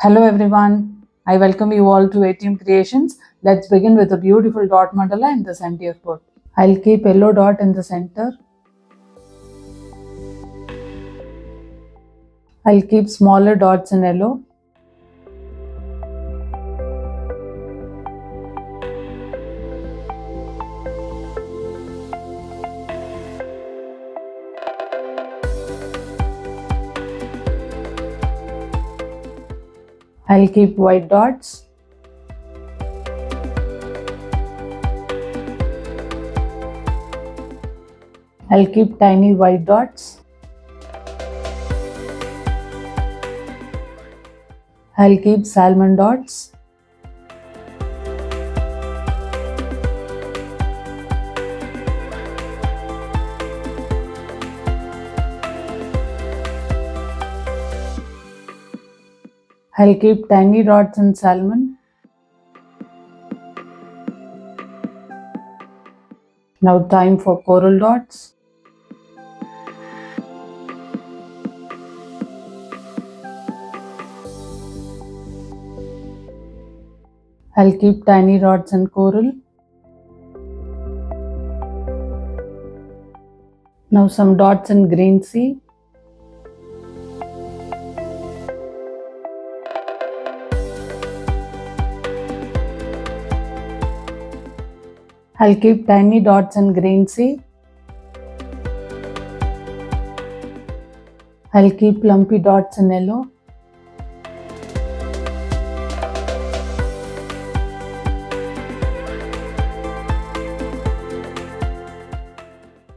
Hello everyone, I welcome you all to ATM Creations. Let's begin with a beautiful dot mandala in this MDF board. I'll keep yellow dot in the center. I'll keep smaller dots in yellow. I'll keep white dots. I'll keep tiny white dots. I'll keep salmon dots. I'll keep tiny dots in salmon. Now time for coral dots. I'll keep tiny dots in coral. Now some dots in green sea. I'll keep tiny dots in green sea. I'll keep lumpy dots in yellow.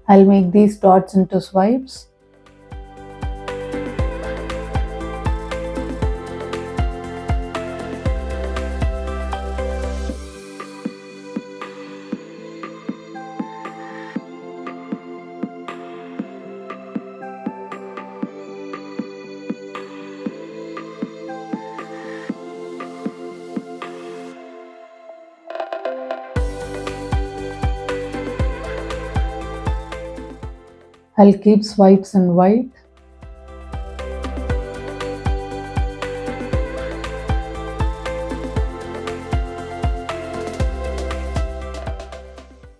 I'll make these dots into swipes. I'll keep swipes in white.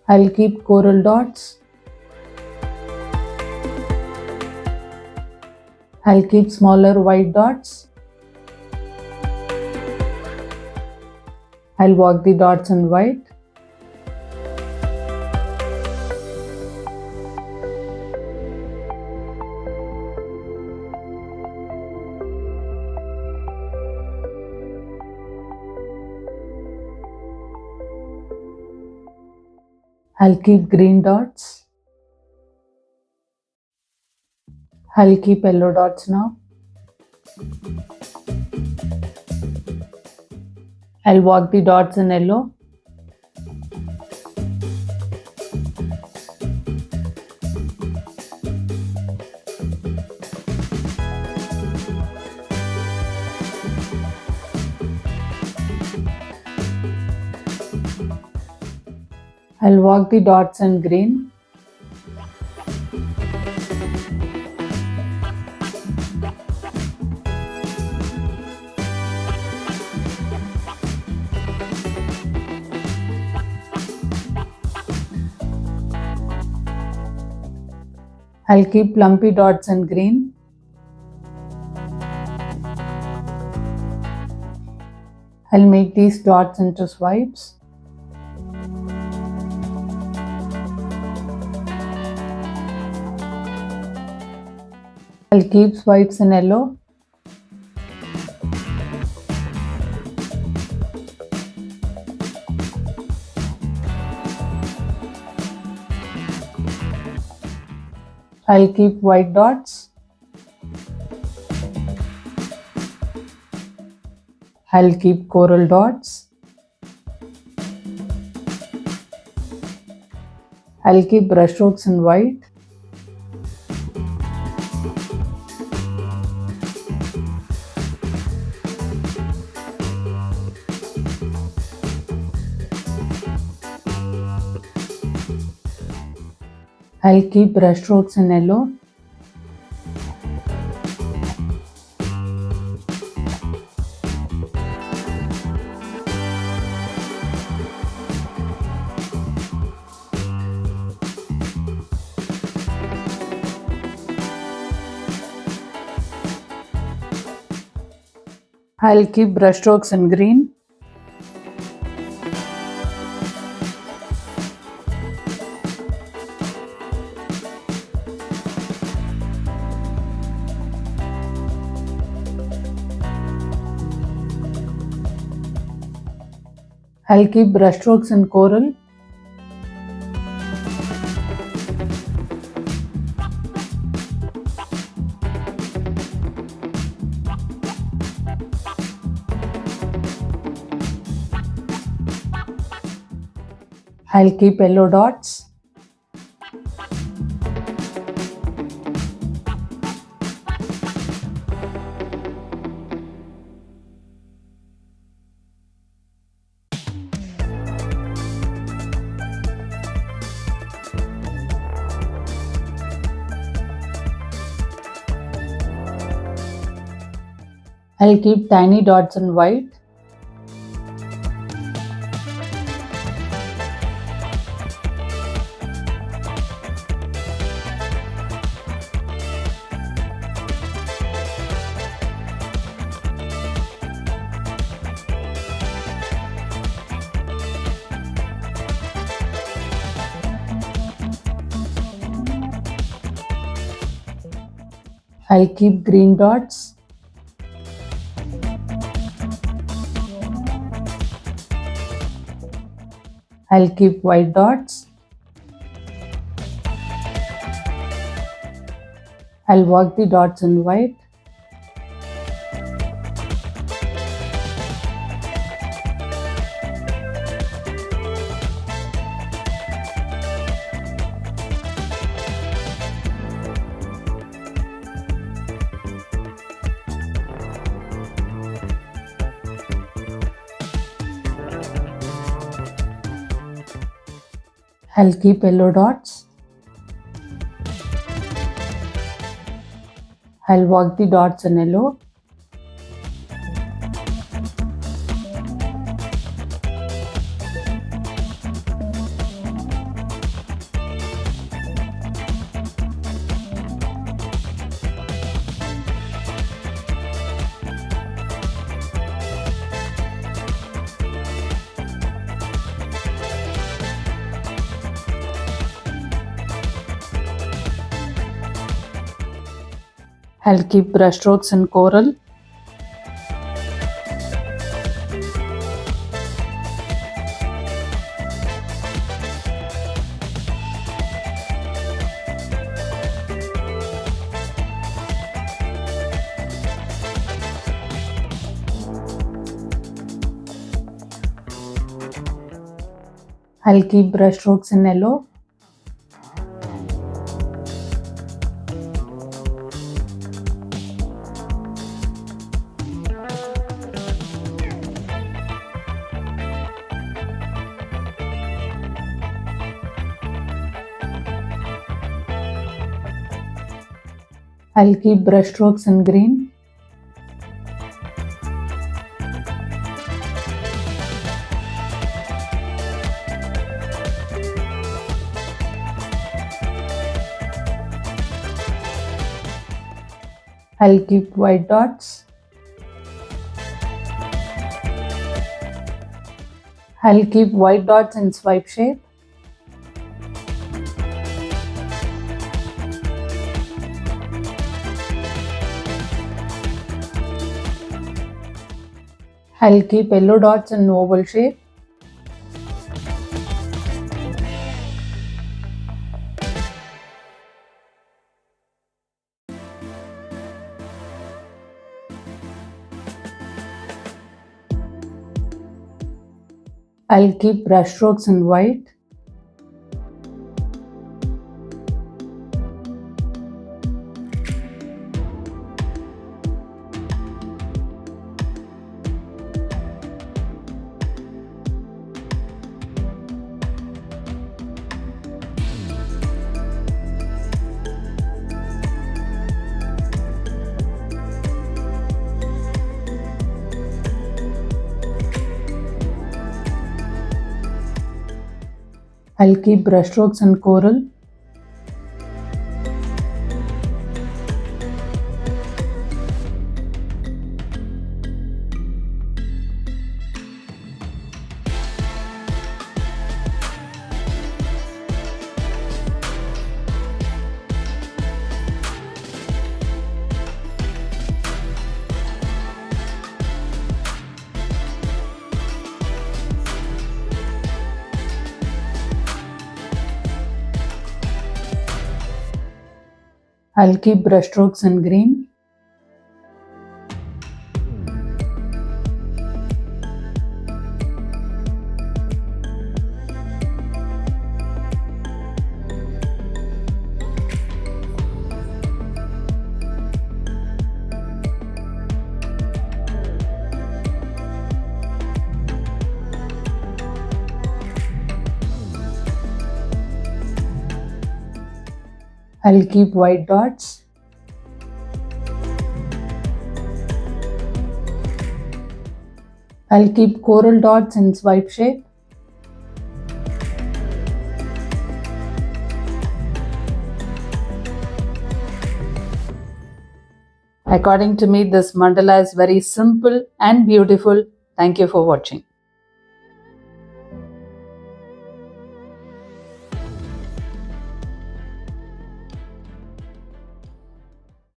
I'll keep coral dots. I'll keep smaller white dots. I'll work the dots in white. I'll keep green dots. I'll keep yellow dots now. I'll work the dots in yellow. I'll work the dots in green. I'll keep lumpy dots in green. I'll make these dots into swipes. I'll keep swipes in yellow. I'll keep white dots. I'll keep coral dots. I'll keep brushstrokes in white. I'll keep brushstrokes in yellow. I'll keep brushstrokes in green. I'll keep brushstrokes in coral. I'll keep yellow dots. I'll keep tiny dots in white. I'll keep green dots. I'll keep white dots. I'll work the dots in white. I'll keep yellow dots. I'll work the dots in yellow. I'll keep brushstrokes in coral. I'll keep brushstrokes in yellow. I'll keep brushstrokes in green. I'll keep white dots. I'll keep white dots in swipe shape. I'll keep yellow dots in oval shape. I'll keep brushstrokes in white. I'll keep brushstrokes in coral. I'll keep brushstrokes in green. I'll keep white dots. I'll keep coral dots in swipe shape. According to me, this mandala is very simple and beautiful. Thank you for watching.